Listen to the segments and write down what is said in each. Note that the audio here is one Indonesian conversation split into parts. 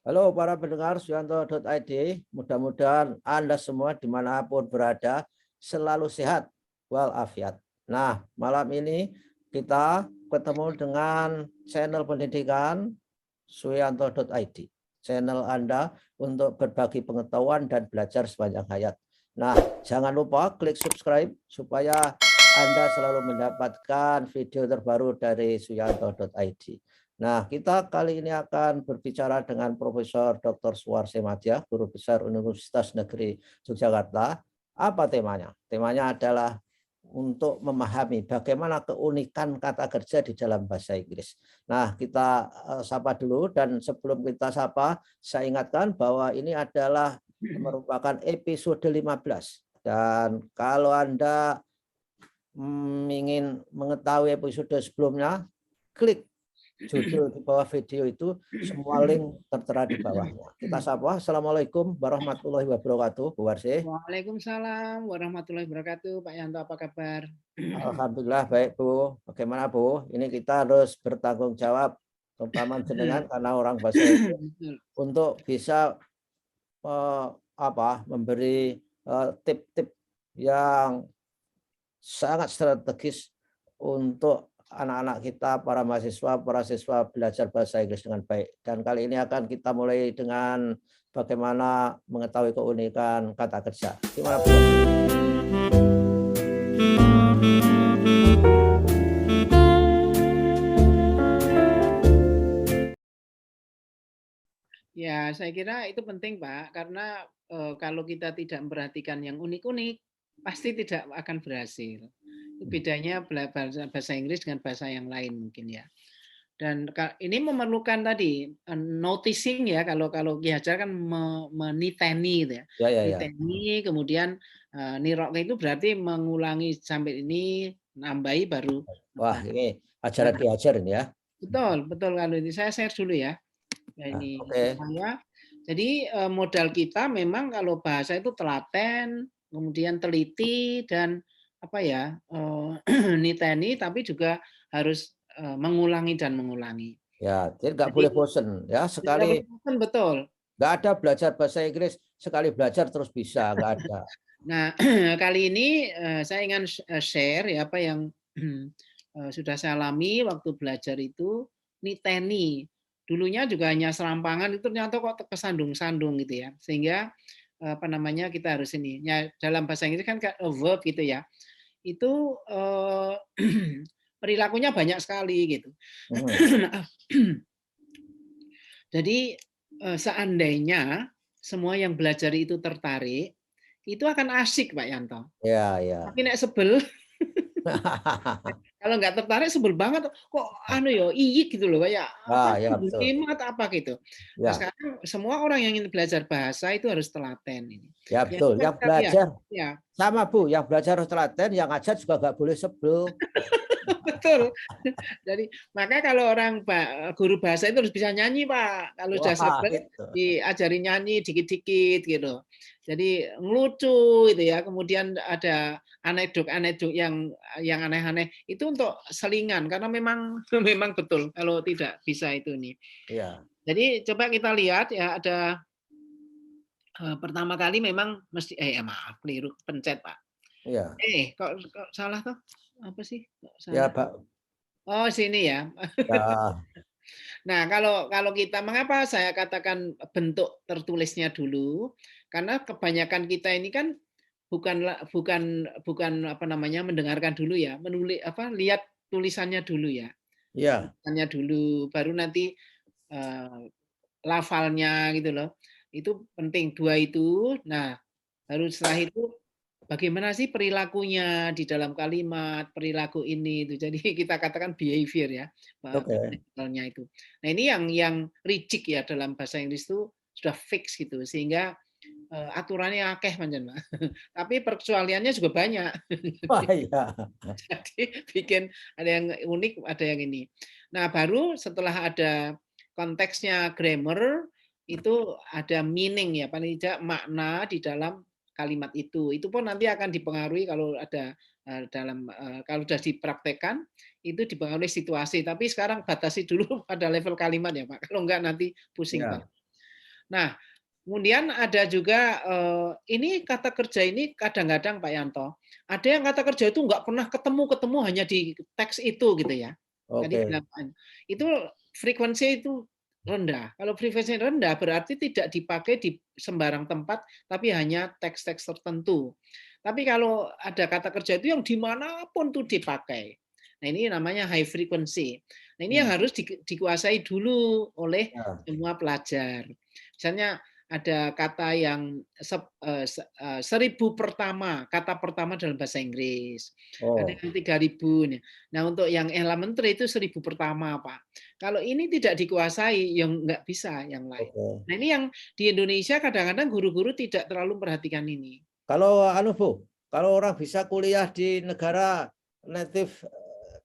Halo para pendengar Suyanto.id, mudah-mudahan Anda semua dimanapun berada selalu sehat walafiat. Nah, malam ini kita ketemu dengan channel pendidikan Suyanto.id, channel Anda untuk berbagi pengetahuan dan belajar sepanjang hayat. Nah, jangan lupa klik subscribe supaya Anda selalu mendapatkan video terbaru dari Suyanto.id. Nah, kita kali ini akan berbicara dengan Profesor Dr. Suwarse Madya, Guru Besar Universitas Negeri Yogyakarta. Apa temanya? Temanya adalah untuk memahami bagaimana keunikan kata kerja di dalam bahasa Inggris. Nah, kita sapa dulu, dan sebelum kita sapa, saya ingatkan bahwa ini adalah merupakan episode 15. Dan kalau Anda ingin mengetahui episode sebelumnya, klik judul di bawah video itu, semua link tertera di bawahnya. Kita sapa. Assalamualaikum warahmatullahi wabarakatuh, Bu Warsi. Waalaikumsalam warahmatullahi wabarakatuh. Pak Yanto, apa kabar? Alhamdulillah baik, Bu. Bagaimana, Bu? Ini kita harus bertanggung jawab, terutama jenengan karena orang bahasa Inggris, untuk bisa memberi tip-tip yang sangat strategis untuk anak-anak kita, para siswa belajar bahasa Inggris dengan baik. Dan kali ini akan kita mulai dengan bagaimana mengetahui keunikan kata kerja. Gimana, Bu? Ya, saya kira itu penting, Pak, karena kalau kita tidak memperhatikan yang unik-unik, pasti tidak akan berhasil. Itu bedanya bahasa Inggris dengan bahasa yang lain mungkin ya. Dan ini memerlukan tadi noticing ya, kalau Ki Hajar kan meniteni gitu ya. Ya. Niteni, kemudian nirok itu berarti mengulangi sampai ini, nambahi baru. Wah, ini ajaran Ki Hajar ini ya. Betul kalau ini saya share dulu ya. Nah, Nah, ini oke. supaya jadi modal kita memang kalau bahasa itu telaten, kemudian teliti dan apa ya, niteni, tapi juga harus mengulangi dan mengulangi. Ya, jadi nggak Jadi boleh bosen ya. Sekali betul. nggak ada belajar bahasa Inggris, sekali belajar terus bisa, nggak ada. Nah, kali ini saya ingin share ya apa yang sudah saya alami waktu belajar itu, niteni. Dulunya juga hanya serampangan, itu ternyata kok kesandung-sandung gitu ya. Sehingga apa namanya, kita harus ini. Ya, dalam bahasa Inggris kan kayak a verb gitu ya. Itu perilakunya banyak sekali gitu. Jadi seandainya semua yang belajar itu tertarik, itu akan asik, Pak Yanto. Ya. Tapi nek sebel, kalau nggak tertarik sebel banget, kok anu ya, iyik gitu loh, kayak apa, Ya betul. jimat apa gitu. Nah Ya, sekarang semua orang yang ingin belajar bahasa itu harus telaten ini. ya Ya betul. coba Yang kita lihat, belajar ya sama, Bu, yang belajar harus telaten, yang ngajar juga nggak boleh sebel. betul. Jadi makanya kalau orang guru bahasa itu harus bisa nyanyi, Pak. Kalau sudah Wah, sebel itu. diajari nyanyi dikit-dikit gitu. Jadi ngelucu itu ya. Kemudian ada anekdot-anekdot yang aneh-aneh itu untuk selingan karena memang memang betul kalau tidak bisa itu nih. Iya. Jadi coba kita lihat ya, ada pertama kali memang mesti maaf keliru pencet, Pak. Iya. Kok salah tuh? Apa sih? Kok Ya, salah? Pak. Oh, sini ya. Ya. Nah, kalau kita mengapa saya katakan bentuk tertulisnya dulu, karena kebanyakan kita ini kan bukan bukan bukan apa namanya, mendengarkan dulu ya, lihat tulisannya dulu ya. Iya. Tulisannya dulu, baru nanti eee, lafalnya gitu loh. Itu penting, 2 itu. Nah, baru setelah itu bagaimana sih perilakunya di dalam kalimat, perilaku ini itu. Jadi kita katakan behavior ya, Oke. behaviornya itu. Nah, ini yang rigid ya dalam bahasa Inggris itu sudah fix gitu, sehingga aturannya akeh pancen, Pak. Tapi perkecualiannya juga banyak. Wah, iya. Jadi bikin ada yang unik, ada yang ini. Nah, baru setelah ada konteksnya grammar, itu ada meaning ya, paling tidak makna di dalam kalimat itu. Itu pun nanti akan dipengaruhi kalau ada kalau sudah dipraktekkan, itu dipengaruhi situasi. Tapi sekarang batasi dulu pada level kalimat ya, Pak. Kalau enggak nanti pusing, Pak. Iya. Nah, kemudian ada juga ini kata kerja ini kadang-kadang Pak Yanto, ada yang kata kerja itu nggak pernah ketemu hanya di teks itu gitu ya. Tadi Oke. bilang itu frekuensi itu rendah. Kalau frekuensi rendah berarti tidak dipakai di sembarang tempat, tapi hanya teks-teks tertentu. Tapi kalau ada kata kerja itu yang dimanapun tuh dipakai. Nah ini namanya high frequency. Nah ini yang harus dikuasai dulu oleh Ya. semua pelajar. Misalnya ada kata yang 1000 pertama, kata pertama dalam bahasa Inggris. Ada Oh, yang 3000. Nah, untuk yang elementary itu 1000 pertama, Pak. Kalau ini tidak dikuasai, yang nggak bisa yang lain. oke. Nah, ini yang di Indonesia kadang-kadang guru-guru tidak terlalu memperhatikan ini. Kalau Bu, kalau orang bisa kuliah di negara native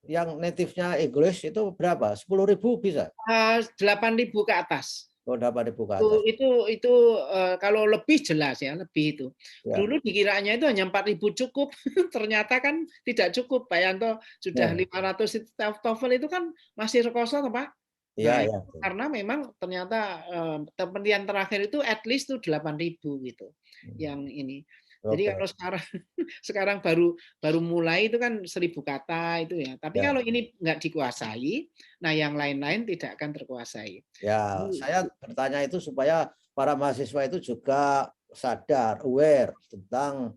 yang native-nya English itu berapa? 10.000 bisa? 8.000 ke atas. Oh, 8.000 ke atas. Itu kalau lebih jelas ya, lebih itu. Ya. Dulu dikiranya itu hanya 4.000 cukup, ternyata kan tidak cukup. Pak Yanto sudah Ya. 500 itu TOEFL itu kan masih rekoso, Pak. Iya, Nah, ya. karena memang ternyata penelitian terakhir itu at least itu 8.000 gitu. Yang ini. Jadi Oke. kalau sekarang sekarang baru mulai itu kan 1.000 kata itu ya. Tapi Ya. kalau ini nggak dikuasai, nah yang lain-lain tidak akan terkuasai. Ya, saya bertanya itu supaya para mahasiswa itu juga sadar, aware tentang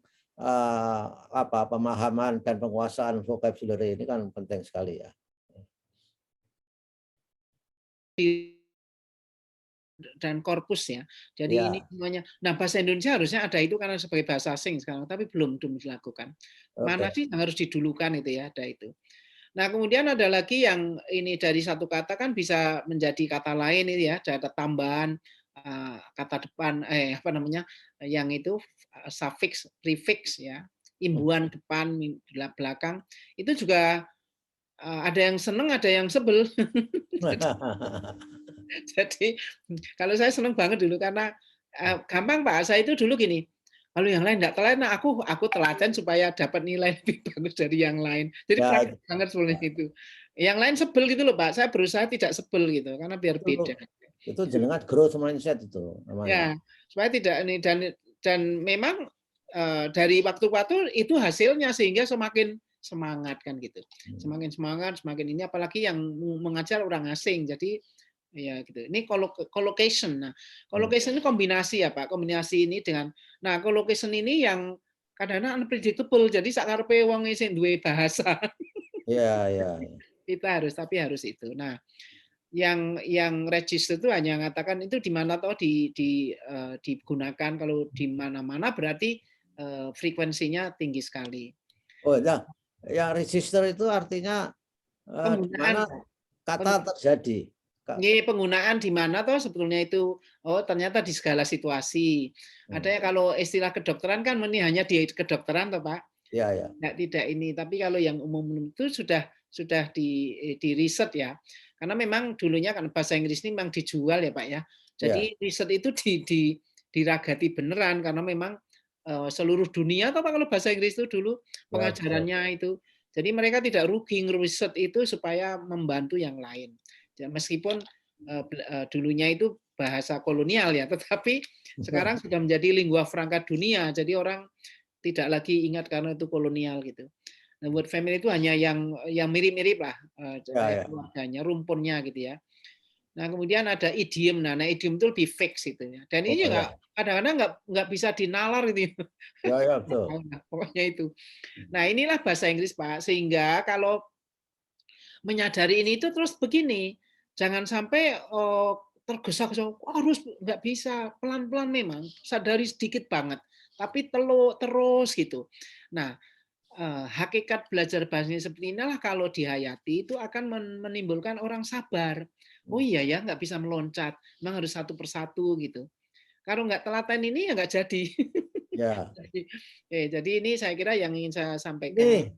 pemahaman dan penguasaan vocabulary ini kan penting sekali ya. Dan korpus ya. Jadi ini Ya, semuanya. Nah, bahasa Indonesia harusnya ada itu karena sebagai bahasa asing sekarang, tapi belum dilakukan. Mana oke. sih yang harus didulukan itu ya, ada itu. Nah, kemudian ada lagi yang ini dari satu kata kan bisa menjadi kata lain ini ya, ada tambahan kata depan apa namanya? Yang itu suffix, prefix ya, imbuhan depan, belakang. Itu juga ada yang seneng, ada yang sebel. Jadi kalau saya senang banget dulu karena gampang Pak. Saya itu dulu gini, kalau yang lain enggak telaten, nah aku telaten supaya dapat nilai lebih bagus dari yang lain. Jadi Ya, praktis banget sebenarnya itu. Yang lain sebel gitu loh Pak. Saya berusaha tidak sebel gitu karena biar beda. itu jenengan growth mindset itu namanya. Ya, supaya tidak ini dan memang dari waktu ke waktu itu hasilnya sehingga semakin semangat kan gitu. Semakin semangat, semakin ini apalagi yang mengajar orang asing. Jadi ya gitu. Ini collocation. Nah, collocation ini kombinasi ya Pak. Kombinasi ini dengan nah collocation ini yang kadang-kadang unpredictable. Jadi sakarepe wong sing duwe bahasa. Iya, iya. Kita tapi harus itu. Nah, yang register itu hanya mengatakan itu di mana toh digunakan kalau di mana-mana berarti frekuensinya tinggi sekali. Oh ya, yang register itu artinya di Penggunaan mana kata terjadi. penggunaan di mana toh sebetulnya itu ternyata di segala situasi. Ada ya kalau istilah kedokteran kan ini hanya di kedokteran toh Pak. Ya, ya. Tidak ini, tapi kalau yang umum itu sudah di riset ya. Karena memang dulunya kan bahasa Inggris ini memang dijual ya Pak ya. Ya, Jadi riset itu diragati beneran karena memang seluruh dunia atau Pak kalau bahasa Inggris itu dulu ya, betul. pengajarannya itu. Jadi mereka tidak rugi riset itu supaya membantu yang lain. Ya, meskipun dulunya itu bahasa kolonial ya, tetapi sekarang sudah menjadi lingua franca dunia. Jadi orang tidak lagi ingat karena itu kolonial gitu. Nah, word family itu hanya yang mirip-mirip lah Ya, kayak ya. keluarganya, rumpunnya gitu ya. Nah, kemudian ada idiom. Nah, idiom itu lebih fix itu ya. Dan Oh, ini juga ya. kadang-kadang nggak bisa dinalar itu. Ya, ya, betul. Nah, pokoknya itu. Nah, inilah bahasa Inggris, Pak. Sehingga kalau menyadari ini itu terus begini, jangan sampai tergesa-gesa, harus nggak bisa, pelan-pelan memang, sadari sedikit banget, tapi terus gitu. Nah, hakikat belajar bahasa seperti inilah kalau dihayati itu akan menimbulkan orang sabar. Oh iya ya, nggak bisa meloncat, memang harus satu persatu gitu. Kalau nggak telaten ini ya nggak jadi. Ya. Jadi ini saya kira yang ingin saya sampaikan.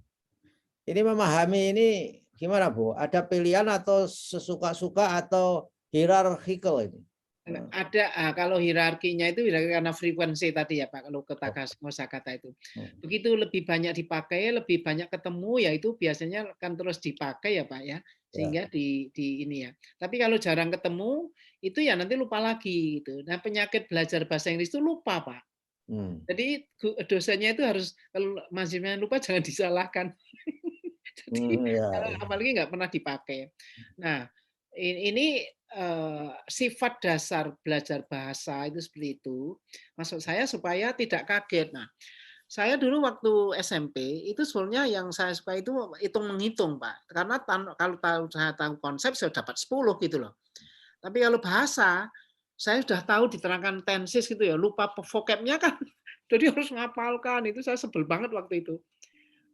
Ini memahami ini gimana Bu? Ada pilihan atau sesuka-suka atau hierarchical ini? Ada kalau hierarkinya itu karena frekuensi tadi ya Pak, kalau kosakata itu. Begitu lebih banyak dipakai, lebih banyak ketemu, ya itu biasanya akan terus dipakai ya Pak ya, sehingga di ini ya. Tapi kalau jarang ketemu, itu ya nanti lupa lagi gitu. Nah, penyakit belajar bahasa Inggris itu lupa Pak. Jadi dosennya itu harus, kalau mahasiswanya lupa jangan disalahkan. Jadi kalau apalagi nggak pernah dipakai. Nah, ini sifat dasar belajar bahasa itu seperti itu. Maksud saya supaya tidak kaget. Nah, saya dulu waktu SMP itu sebenarnya yang saya suka itu hitung-menghitung, Pak. Karena kalau saya tahu konsep saya dapat 10 gitu loh. Tapi kalau bahasa saya sudah tahu diterangkan tenses gitu ya, lupa vocabnya kan. Jadi harus ngapalkan, itu saya sebel banget waktu itu.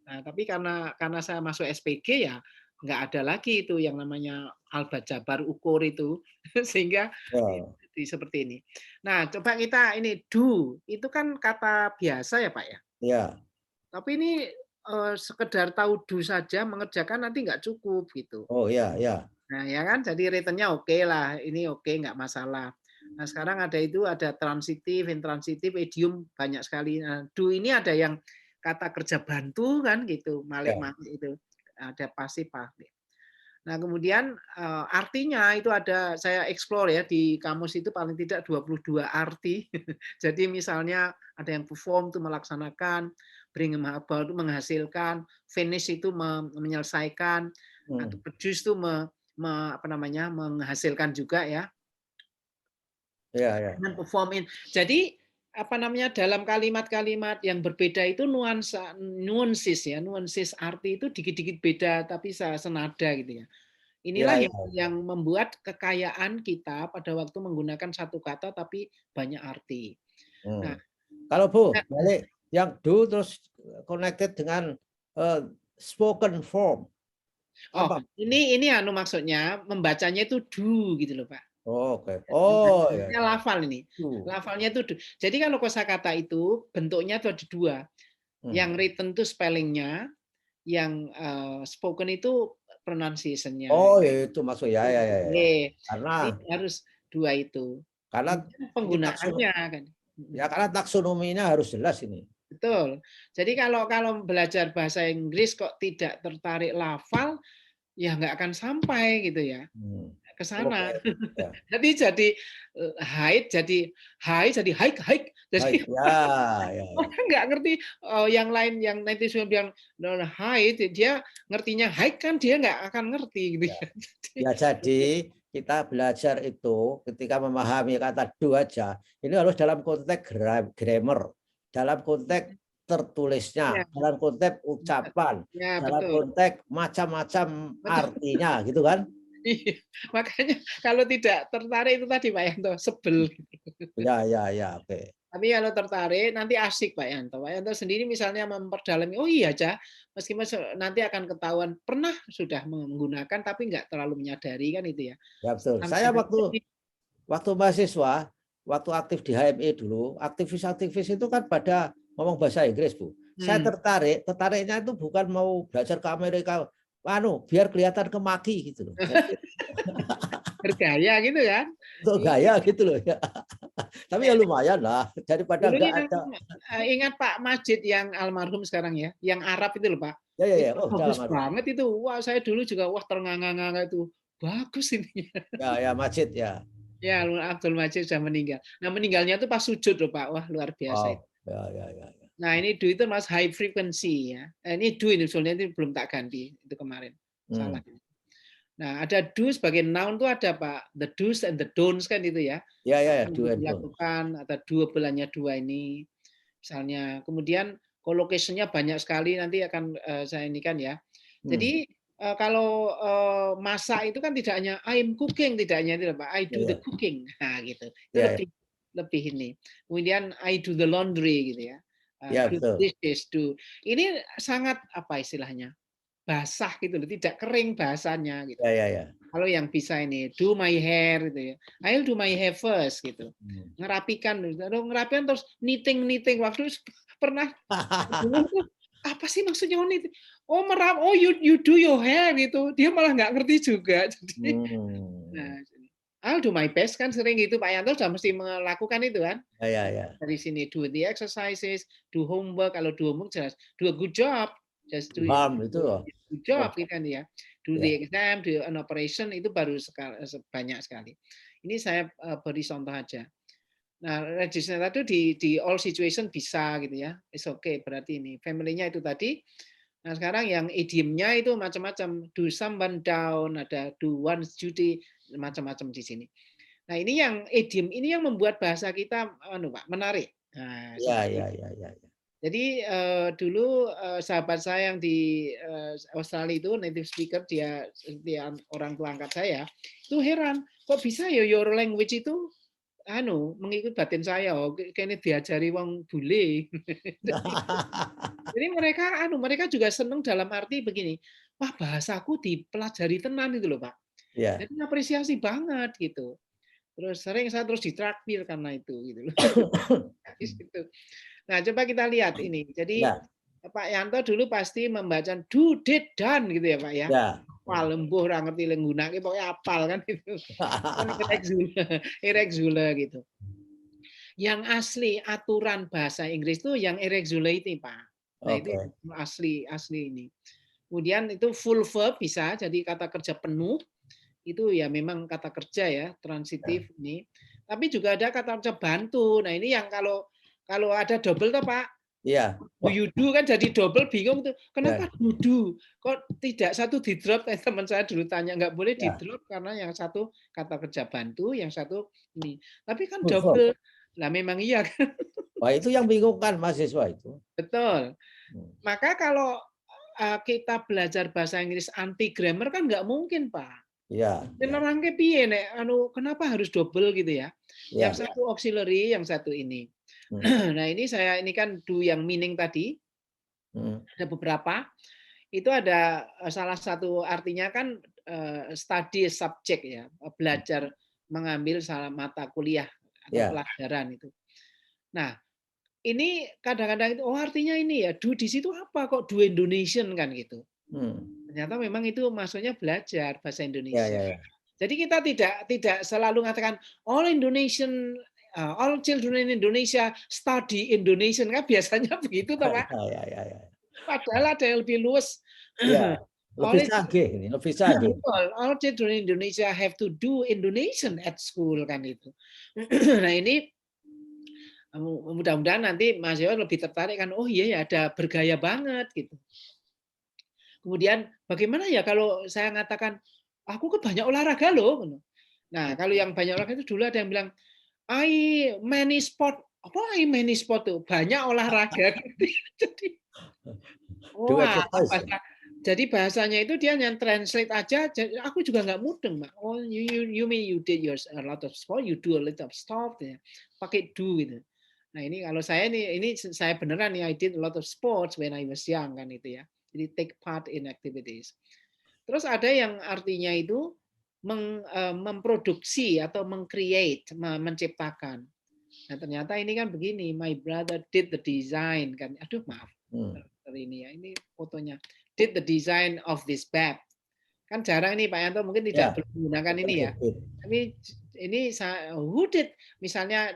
Nah, tapi karena saya masuk SPG ya nggak ada lagi itu yang namanya alba jabar ukur itu sehingga seperti ini. Nah, coba kita ini do itu kan kata biasa ya Pak ya. Ya. Tapi ini sekedar tahu do saja mengerjakan nanti nggak cukup gitu. Oh ya ya. Nah ya kan jadi returnnya oke lah, ini oke nggak masalah. Nah sekarang ada transitif, intransitif, idiom banyak sekali. Nah, do ini ada yang kata kerja bantu kan gitu, malik-malik itu ada pasif passive. Nah kemudian artinya itu ada saya explore ya di kamus itu paling tidak 22 arti. Jadi misalnya ada yang perform itu melaksanakan, bring about itu menghasilkan, finish itu menyelesaikan, atau produce itu menghasilkan juga ya. Ya. Perform. Jadi apa namanya dalam kalimat-kalimat yang berbeda itu nuansis arti itu dikit-dikit beda tapi senada gitu ya. Inilah yang membuat kekayaan kita pada waktu menggunakan satu kata tapi banyak arti. Nah, kalau Bu balik yang do terus connected dengan spoken form. Oh, ini maksudnya membacanya itu do gitu loh Pak. Oke. Oh ya. Lafal ini. Lafalnya itu do. Jadi kalau kosakata itu bentuknya itu ada dua. Yang written itu spellingnya, yang spoken itu pronunciation-nya. Oh itu maksudnya ya. Karena harus dua itu. Karena penggunaannya kan. Ya karena taksonominya harus jelas ini. Betul. Jadi kalau belajar bahasa Inggris kok tidak tertarik lafal, ya nggak akan sampai gitu ya ke sana. Jadi hide jadi high jadi hike. Jadi orang nggak ngerti yang lain yang netizen bilang hide dia ngertinya hike kan dia nggak akan ngerti gitu. Ya jadi kita belajar itu ketika memahami kata do aja ini harus dalam konteks grammar, dalam konteks tertulisnya, dalam konteks ucapan, dalam konteks macam-macam artinya gitu kan. Makanya kalau tidak tertarik itu tadi Pak Yanto sebel. Ya oke. Tapi kalau tertarik nanti asik Pak Yanto. Pak Yanto sendiri misalnya memperdalami, oh iya aja, meskipun nanti akan ketahuan pernah sudah menggunakan tapi nggak terlalu menyadari kan itu ya. Ya betul. Saya waktu mahasiswa, waktu aktif di HMI dulu, aktivis itu kan pada ngomong bahasa Inggris Bu. Saya tertariknya itu bukan mau belajar ke Amerika, biar kelihatan kemaki gitu loh. Bergaya gitu kan? Untuk gaya gitu loh ya. Tapi ya lumayan lah daripada nggak ada. Ingat Pak Majid yang almarhum sekarang ya, yang Arab itu loh Pak. Ya. Oh, bagus banget itu. Wah saya dulu juga ternganga-nganga itu. Bagus ini. Ya Majid ya. Ya Abdul Majid sudah meninggal. Nah meninggalnya itu pas sujud loh Pak. Wah luar biasa. Ya. Nah ini do itu mas high frequency ya. Ini do ini soalnya itu belum tak ganti itu kemarin. Salah. Nah, ada do sebagai noun itu ada Pak, the do's and the don'ts kan itu ya. Ya, do and dilakukan atau doable-nya dua ini. Misalnya, kemudian collocation-nya banyak sekali nanti akan saya ini kan ya. Jadi kalau masak itu kan tidak hanya I'm cooking, tidak hanya itu Pak, I do the cooking. Nah, gitu. Itu lebih ini. Kemudian I do the laundry gitu ya. Do this, do. Ini sangat apa istilahnya? Basah gitu loh, tidak kering bahasanya gitu. Ya. Kalau yang bisa ini do my hair gitu ya. I'll do my hair first gitu. Ngerapikan terus knitting waktu pernah apa sih maksudnya knitting? Oh merap, oh you do your hair gitu. Dia malah nggak ngerti juga. Jadi, nah, I'll do my best kan sering gitu Pak Yanto sudah mesti melakukan itu kan. Ya. Dari sini do the exercises, do homework, kalau do homework jelas do a good job, just do Paham itu. good job gitu kan ya. Do Ya. the exam, do an operation itu baru banyak sekali. Ini saya beri contoh aja. Nah, register tadi di all situation bisa gitu ya. It's okay berarti ini family-nya itu tadi. Nah, sekarang yang idiomnya itu macam-macam. Do someone down, ada do one's duty, macam-macam di sini. Nah, ini yang idiom ini yang membuat bahasa kita Pak, menarik. Nah, Ya. jadi dulu sahabat saya yang di Australia itu native speaker, dia orang tua angkat saya, itu heran, kok bisa ya your language itu mengikut batin saya, kayaknya diajari wong bule. Jadi mereka juga senang dalam arti begini, wah bahasaku dipelajari tenan itu loh Pak. Ya. Jadi apresiasi banget gitu. Terus sering saya terus ditraktir karena itu gitu loh. Nah, coba kita lihat ini. Jadi Ya. Pak Yanto dulu pasti membaca do, did, done gitu ya Pak ya. Apal lembuh ora ngerti nggunakake pokoknya apal kan itu. Irregular gitu. Yang asli aturan bahasa Inggris itu yang irregular itu Pak. Nah, itu asli ini. Kemudian itu full verb bisa, jadi kata kerja penuh. Itu ya memang kata kerja ya, transitif ini. Tapi juga ada kata kerja bantu. Nah, ini yang kalau ada double tuh, Pak. Iya. Do you do kan jadi double, bingung tuh. Kenapa do? Kok tidak satu di drop? Teman saya dulu tanya, nggak boleh di drop karena yang satu kata kerja bantu, yang satu ini. Tapi kan double. Lah memang iya kan. Wah, itu yang bingungkan mahasiswa itu. Betul. Maka kalau kita belajar bahasa Inggris anti grammar kan nggak mungkin, Pak. Iya. Nerangke piye nek kenapa harus double gitu ya? Yang satu auxiliary, yang satu ini. Nah, ini kan do yang meaning tadi. Ada beberapa. Itu ada salah satu artinya kan study subject ya, belajar mengambil salah mata kuliah atau pelajaran itu. Nah, ini kadang-kadang itu artinya ini ya, do di situ apa kok do Indonesian kan gitu. Ternyata memang itu maksudnya belajar bahasa Indonesia. Jadi kita tidak selalu mengatakan all Indonesian, all children in Indonesia study Indonesian kan biasanya begitu toh Pak. Padahal ada yang lebih luas. Lebih canggih ini, lebih canggih. All children in Indonesia have to do Indonesian at school kan itu. Nah ini mudah-mudahan nanti mahasiswa lebih tertarik kan, oh iya ya ada bergaya banget gitu. Kemudian bagaimana ya kalau saya mengatakan aku kan banyak olahraga loh. Nah kalau yang banyak olahraga itu dulu ada yang bilang I many sport, apa I many sport tuh banyak olahraga. Jadi jadi bahasanya itu dia yang translate aja. Aku juga nggak mudeng, Mak. Oh you mean you did a lot of sport, you do a lot of stuff, ya. Pakai do gitu. Nah ini kalau saya ini saya beneran nih I did a lot of sports when I was young kan itu ya. Jadi take part in activities. Terus ada yang artinya itu memproduksi atau meng-create, menciptakan. Nah ternyata ini kan begini, my brother did the design kan. Aduh maaf. Ini ya, ini fotonya. Did the design of this bed. Kan jarang nih Pak Yanto mungkin tidak menggunakan ini ya. Tapi ini who did misalnya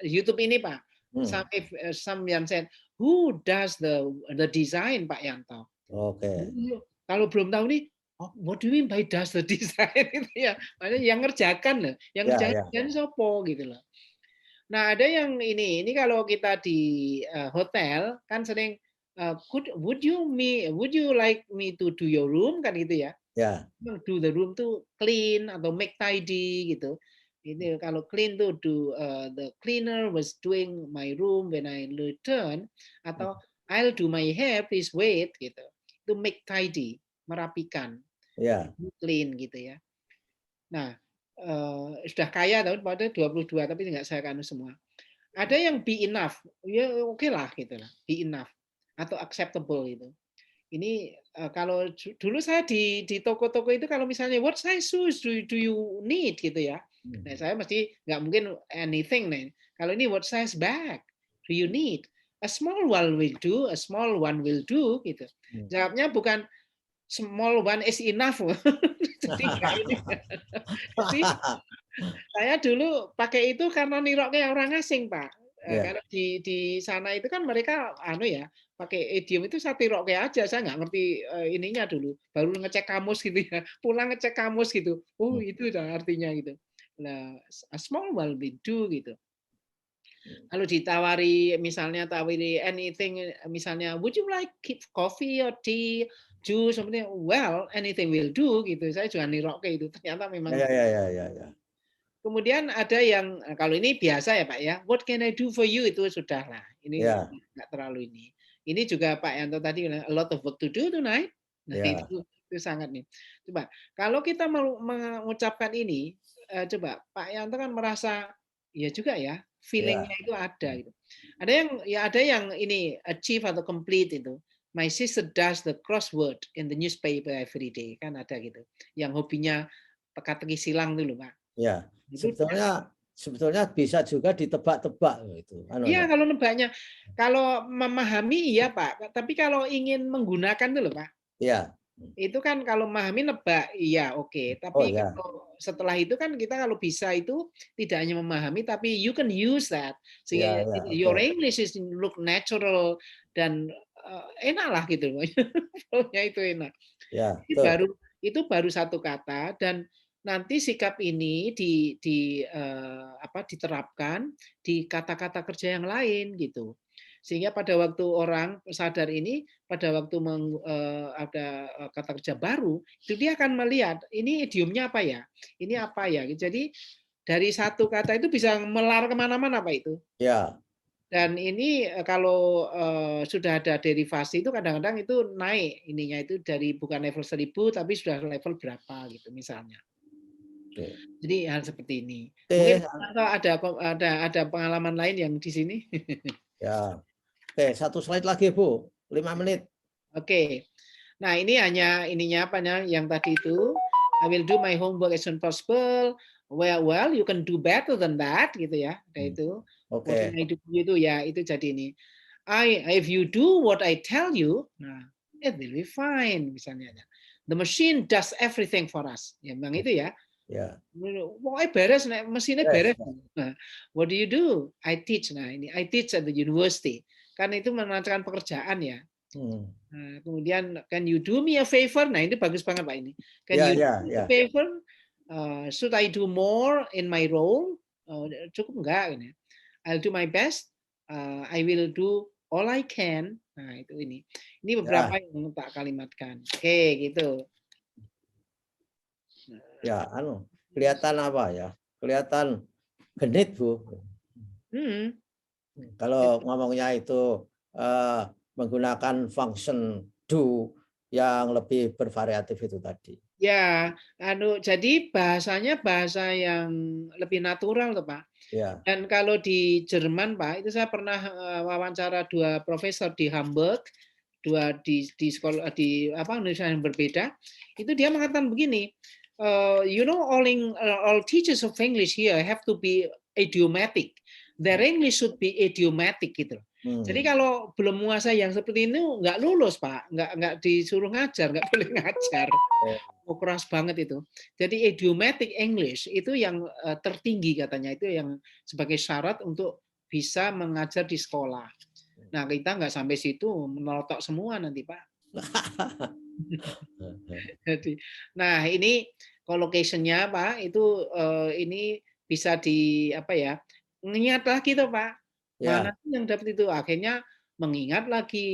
YouTube ini Pak. Some yang said who does the design Pak Yanto. Kalau belum tahu nih, what do you mean by does the design itu ya. Maksudnya yang ngerjakan loh, yang ngerjakan sopo gitu loh. Nah, ada yang ini kalau kita di hotel kan sering would you like me to do your room kan gitu ya. Do the room tuh clean atau make tidy gitu. Ini kalau clean tuh do the cleaner was doing my room when I return atau I'll do my hair please wait gitu. Itu make tidy, merapikan. Clean gitu ya. Nah, sudah kaya tahun pada 22 tapi nggak saya kanu semua. Ada yang be enough. Ya oke lah gitu lah, be enough atau acceptable itu. Ini kalau dulu saya di toko-toko itu kalau misalnya what size shoes do you need gitu ya. Nah, saya mesti nggak mungkin anything nih. Kalau ini what size bag do you need? A small one will do, a small one will do gitu. Jawabnya bukan small one is enough. Jadi nggak ini. Jadi saya dulu pakai itu karena niroknya orang asing, Pak. Ya. Karena di sana itu kan mereka ya, pakai idiom itu saya tiroke aja, saya nggak ngerti ininya dulu. Baru ngecek kamus gitu ya. Pulang ngecek kamus gitu. Oh, itu dah artinya gitu. Nah, a small will be do gitu. Kalau ditawari misalnya tawari anything misalnya would you like coffee or tea, juice something, well anything will do gitu. Saya juga niroke itu. Ternyata memang Ya. kemudian ada yang kalau ini biasa ya Pak ya, what can I do for you itu sudah lah. Ini Ya. nggak terlalu ini. Ini juga Pak Yanto tadi bilang a lot of work to do tonight. Nah Ya. itu sangat nih. Coba kalau kita mau mengucapkan ini, coba Pak Yanto kan merasa ya juga ya, feelingnya itu ada gitu. Ada yang ini achieve atau complete itu. My sister does the crossword in the newspaper every day kan ada gitu. Yang hobinya teka-teki silang dulu Pak. Ya. Sebetulnya bisa juga ditebak-tebak itu. Iya, kalau nebaknya, kalau memahami iya Pak, tapi kalau ingin menggunakan itu loh Pak, Ya. itu kan kalau memahami nebak iya oke, Oh tapi ya. kalau setelah itu kan kita kalau bisa itu tidak hanya memahami, tapi you can use that, Ya, sehingga your oke. English is look natural dan enak lah gitu, flownya itu enak. Ya, Itu baru satu kata dan nanti sikap ini diterapkan di kata-kata kerja yang lain gitu. Sehingga pada waktu orang sadar ini, pada waktu ada kata kerja baru, itu dia akan melihat ini idiomnya apa ya, ini apa ya. Jadi dari satu kata itu bisa melar kemana-mana Pak itu. Ya. Dan ini kalau sudah ada derivasi itu kadang-kadang itu naik ininya itu dari bukan level 1000 tapi sudah level berapa gitu misalnya. Oke. Jadi hal seperti ini. Oke. Mungkin ada pengalaman lain yang di sini. Ya. Oke, satu slide lagi Bu, 5 menit. Oke. Nah ini hanya ininya apanya yang tadi itu. I will do my homework as soon as possible. Well, you can do better than that gitu ya. Ada itu. Oke. Itu ya itu jadi ini. If you do what I tell you, nah, it will be fine misalnya. The machine does everything for us. Ya, memang itu ya. Ya. Pokoknya beres, mesinnya beres. Yes. Nah, what do you do? I teach. Nah, ini I teach at the university. Kan itu menerangkan pekerjaan ya. Nah, kemudian can you do me a favor? Nah, ini bagus banget Pak ini. Can you do me a favor? Should I do more in my role? Cukup enggak ini. I'll do my best. I will do all I can. Nah, itu ini. Ini beberapa yang tak kalimatkan. Oke, gitu. Ya, kelihatan apa ya? Kelihatan genit, Bu. Kalau ngomongnya itu menggunakan function do yang lebih bervariatif itu tadi. Ya, jadi bahasanya bahasa yang lebih natural tuh Pak. Ya. Dan kalau di Jerman Pak, itu saya pernah wawancara 2 profesor di Hamburg, 2 di sekolah di universitas yang berbeda. Itu dia mengatakan begini, all teachers of English here have to be idiomatic. Their English should be idiomatic gitu. Jadi kalau belum menguasai yang seperti ini nggak lulus Pak, nggak disuruh ngajar, nggak boleh ngajar. Keras banget itu. Jadi idiomatic English itu yang tertinggi katanya, itu yang sebagai syarat untuk bisa mengajar di sekolah. Nah kita nggak sampai situ, menelotok semua nanti Pak. Jadi, nah ini collocation-nya Pak itu ini bisa mengingat lagi tuh Pak. Mana yang dapat itu akhirnya mengingat lagi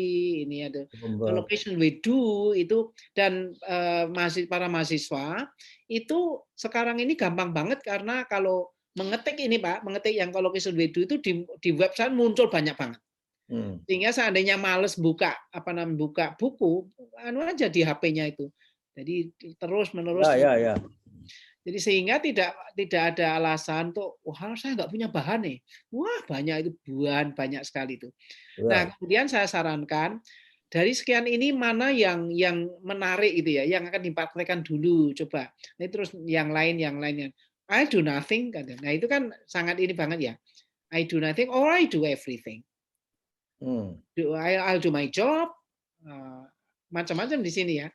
ini ada collocation we do itu dan para mahasiswa itu sekarang ini gampang banget karena kalau mengetik ini Pak, mengetik yang collocation we do itu di website muncul banyak banget. Sehingga seandainya males buka buku, aja di HP-nya itu. Jadi terus-menerus. Ya. Jadi sehingga tidak ada alasan tuh, wah saya nggak punya bahan nih. Wah banyak itu banyak sekali itu. Nah kemudian saya sarankan dari sekian ini mana yang menarik itu ya, yang akan dipraktekkan dulu coba. Nah, terus yang lainnya. I do nothing. Nah itu kan sangat ini banget ya. I do nothing or I do everything. I'll do my job. Macam-macam di sini ya.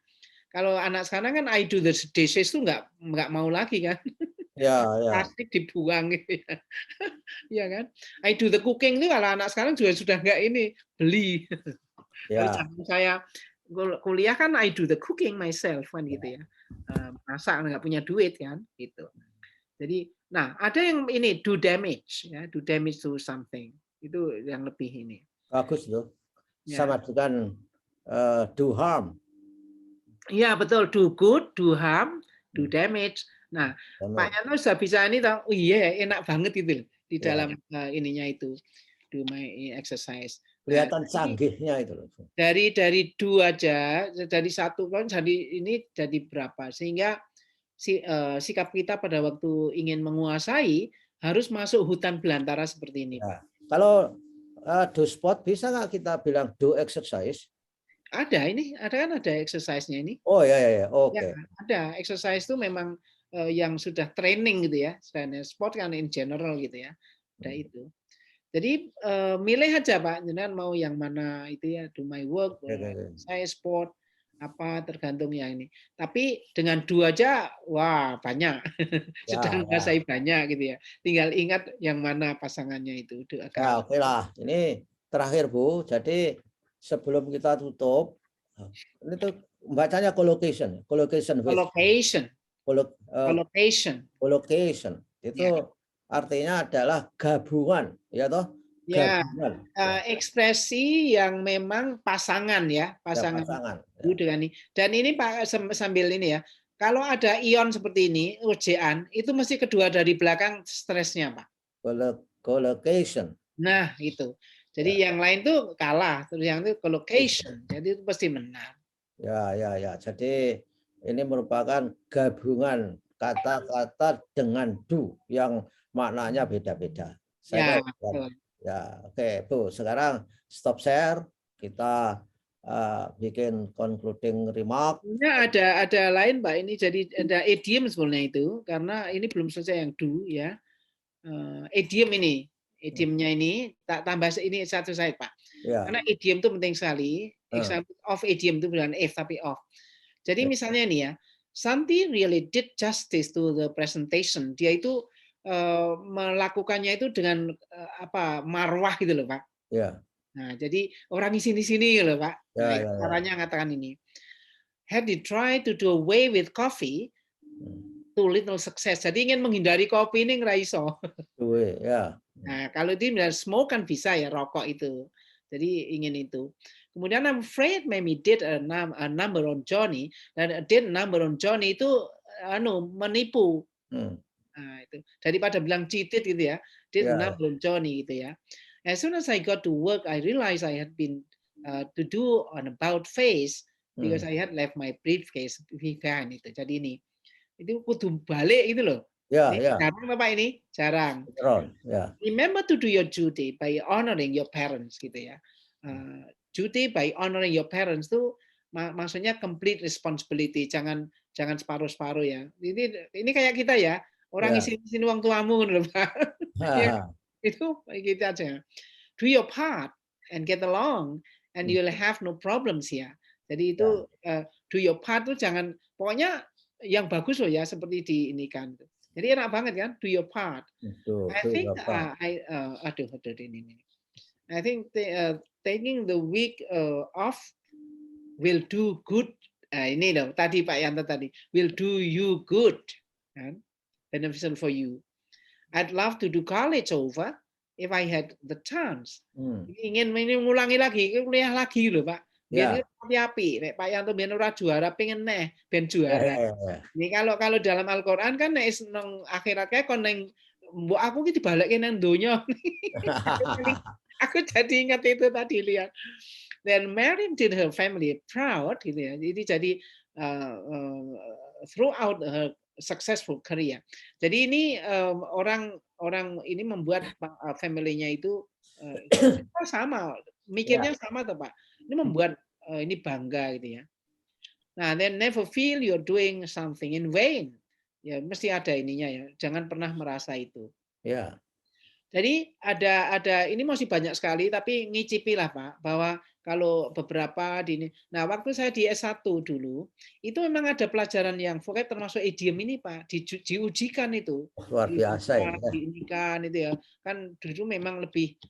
Kalau anak sekarang kan I do the dishes tuh nggak mau lagi kan. Ya, ya, Plastik dibuang gitu ya. Iya kan? I do the cooking itu kalau anak sekarang juga sudah nggak ini, beli. Kalau ya. zaman saya kuliah kan I do the cooking myself kan gitu ya. Masak nggak punya duit kan gitu. Jadi, nah ada yang ini do damage ya, do damage to something. Itu yang lebih ini. Bagus tuh. Ya. Sama dengan do harm. Iya betul, do good, do harm, do damage. Nah, Pak Damage. Yanto sudah bisa ini tahu, oh iya enak banget itu di Ya, dalam ininya itu, do my exercise. Nah, kelihatan canggihnya itu loh. dari do aja, dari satu kan jadi ini jadi berapa, sehingga sikap kita pada waktu ingin menguasai harus masuk hutan belantara seperti ini. Ya. Kalau do sport bisa nggak kita bilang do exercise? Ada ini, kan ada exercise-nya ini. Oh ya, ya, ya. Ya, Oke. ada. Exercise itu memang yang sudah training gitu ya. Selain sport kan in general gitu ya. Ada itu. Jadi milih aja Pak, jangan mau yang mana itu ya, do my work, Oke, oke, oke. saya sport apa tergantung yang ini. Tapi dengan do aja, wah banyak. Ya, Sudah ya. menguasai banyak gitu ya. Tinggal ingat yang mana pasangannya itu. Ya, oke lah. Ini terakhir Bu. Jadi sebelum kita tutup, ini tuh bacanya collocation, collocation with, Collocation, collocation. collocation. Ya, Itu artinya adalah gabungan, ya toh? ya. Gabungan. Ya, Ekspresi yang memang pasangan ya, ya pasangan pasangan. Ya. itu dengan ini. Dan ini Pak sambil ini ya, kalau ada ion seperti ini, ujaan, itu mesti kedua dari belakang stresnya Pak. Collocation. Nah itu. Ya. Jadi yang lain tuh kalah, terus yang itu collocation, jadi itu pasti menang. Ya, ya, ya. Jadi ini merupakan gabungan kata-kata dengan do yang maknanya beda-beda. Ya, Saya kira, betul. ya, oke, Bu. Sekarang stop share. Kita bikin concluding remark. Sebenarnya ada lain Pak, ini jadi ada idiom sebenarnya itu, karena ini belum selesai yang do ya. Idiom ini, idiomnya ini tak tambah ini satu slide Pak. Ya. Karena idiom itu penting sekali. Example of idiom itu bukan if tapi of. Jadi misalnya nih ya, Santi really did justice to the presentation. Dia itu melakukannya itu dengan apa marwah gitu loh Pak. Ya. Nah, jadi orang di sini-sini loh Pak. Nah, Ya, itu ya, ya. caranya mengatakan ini. Had he tried to do away with coffee, too little success. Jadi ingin menghindari kopi ini ngeraiso. Ya. Nah, kalau itu smoke kan bisa ya, rokok itu. Jadi ingin itu. Kemudian I'm afraid maybe did a number on Johnny, dan did number on Johnny itu menipu. Nah, itu. Daripada bilang cheated gitu ya, did Ya, number on Johnny gitu ya. As soon as I got to work, I realized I had been to do an about face because I had left my briefcase behind itu. Jadi ini itu kudu balik gitu loh. ya, Ini ya. jarang Bapak ini, jarang. Ya. Remember to do your duty by honoring your parents gitu ya. Duty by honoring your parents itu maksudnya complete responsibility, jangan separuh-separuh ya. Ini kayak kita ya, orang Ya. isi uang tuamu loh Pak. Ya, itu gitu aja. Do your part and get along and you'll have no problems ya. Jadi itu do your part tuh jangan, pokoknya yang bagus loh ya, seperti di ini kan. Jadi enak banget kan, do your part. I think I think taking the week off will do good. Ini loh tadi Pak Yanto tadi, will do you good, kan? Beneficial for you. I'd love to do college over if I had the chance. Ingin mengulangi lagi, kuliah lagi loh Pak. Biar api-api. Nek Pak Yanto biar ora juara, pengen ben juara. Ini kalau dalam Al-Qur'an kan nek nang akhirat kae kon ning mbok aku ki dibalekke nang donya. Aku jadi ingat itu tadi lihat. Then Mary did her family proud gitu ya. Jadi throughout her successful career. Jadi ini orang ini membuat family-nya itu sama, mikirnya sama tuh Pak. Ini membuat ini bangga gitu ya. Nah, then never feel you're doing something in vain. Ya, mesti ada ininya ya. Jangan pernah merasa itu. Ya. Jadi ada ini masih banyak sekali, tapi ngicipi lah Pak, bahwa kalau beberapa di ini. Nah, waktu saya di S1 dulu, itu memang ada pelajaran yang vocab termasuk idiom ini, Pak, diujikan itu. Luar biasa ini. Diinikan itu ya. Kan dulu memang lebih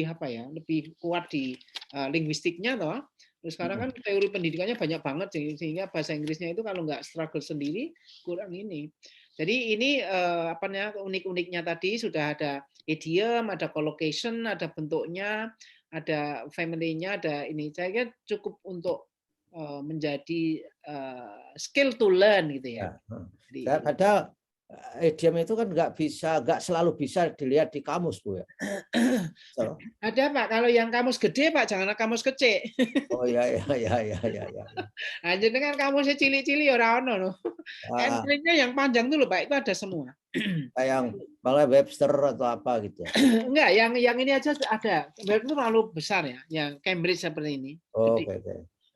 apa ya, lebih kuat di linguistiknya toh. Terus sekarang kan teori pendidikannya banyak banget sehingga bahasa Inggrisnya itu kalau nggak struggle sendiri kurang ini. Jadi ini apa namanya unik-uniknya tadi sudah ada idiom, ada collocation, ada bentuknya, ada family-nya, ada ini. Saya kira cukup untuk menjadi skill to learn gitu ya. Jadi, padahal idiom itu kan nggak selalu bisa dilihat di kamus, Bu ya. So. Ada Pak, kalau yang kamus gede Pak, jangan kamus kecil. Oh ya. Nah, jadi kan kamusnya cili-cili orang ono loh. Entry-nya yang panjang dulu Pak, itu ada semua. Yang malah Webster atau apa gitu. Enggak, yang ini aja ada. Webster itu terlalu besar ya, yang Cambridge seperti ini. Oh, oke.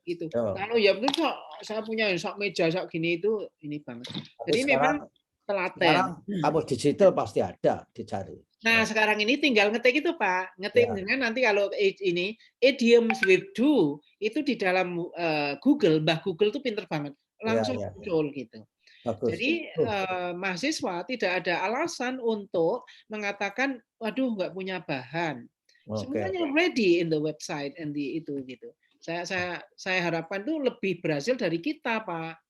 Itu. Oh. Kalau ya itu saya punya sak meja sak gini itu ini banget. Jadi memang telaten. Sekarang kamus digital pasti ada dicari. Nah, sekarang ini tinggal ngetik itu, Pak. Ngetik dengan nanti kalau ini idioms with do itu di dalam Google, Mbah Google tuh pinter banget. Langsung muncul gitu. Bagus. Jadi mahasiswa tidak ada alasan untuk mengatakan waduh nggak punya bahan. Semuanya ready in the website and itu gitu. Saya harapkan itu lebih berhasil dari kita, Pak.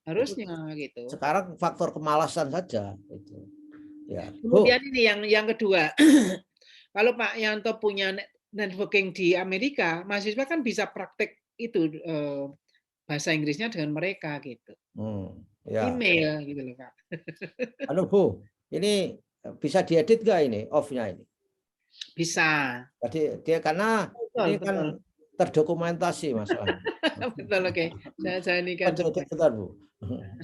Harusnya gitu. Sekarang faktor kemalasan saja itu. Ya. Kemudian ini yang kedua, kalau Pak Yanto punya networking di Amerika, mahasiswa kan bisa praktek itu bahasa Inggrisnya dengan mereka gitu. Email gitu loh Pak. Halo Bu, ini bisa diedit nggak ini off-nya ini? Bisa. Jadi dia karena ini kan terdokumentasi masalahnya. Betul, oke. Saya ini kan sebentar Bu.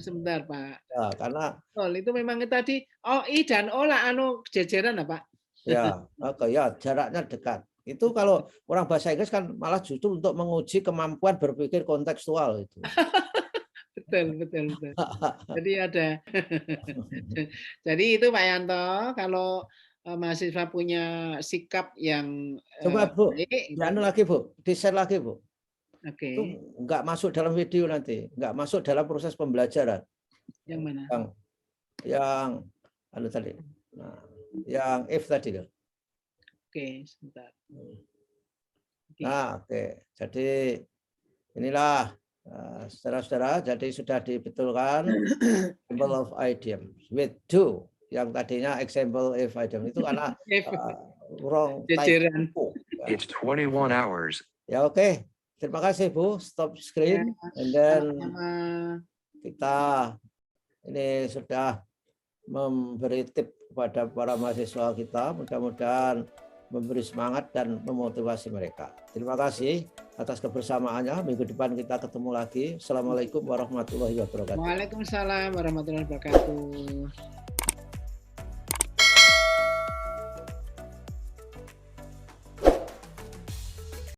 Sebentar Pak. Ya, karena itu memang tadi I dan O lah jejeran Pak. Ya, ya jaraknya dekat. Itu kalau orang bahasa Inggris kan malah justru untuk menguji kemampuan berpikir kontekstual itu. betul. Jadi ada. Jadi itu Pak Yanto, kalau mahasiswa punya sikap yang coba Bu, lagi Bu, di-share lagi Bu. Oke. Itu nggak masuk dalam video nanti, nggak masuk dalam proses pembelajaran. Yang mana? Yang tadi. Nah, yang if tadi loh. Oke, sebentar. Nah, oke. Jadi inilah saudara-saudara, jadi sudah dibetulkan example of idiom with do. Yang tadinya example if idiom itu karena wrong type. It's 21 hours. Ya oke. Terima kasih Bu, stop screen, and then kita ini sudah memberi tip kepada para mahasiswa kita, mudah-mudahan memberi semangat dan memotivasi mereka. Terima kasih atas kebersamaannya. Minggu depan kita ketemu lagi. Assalamualaikum warahmatullahi wabarakatuh. Waalaikumsalam warahmatullahi wabarakatuh.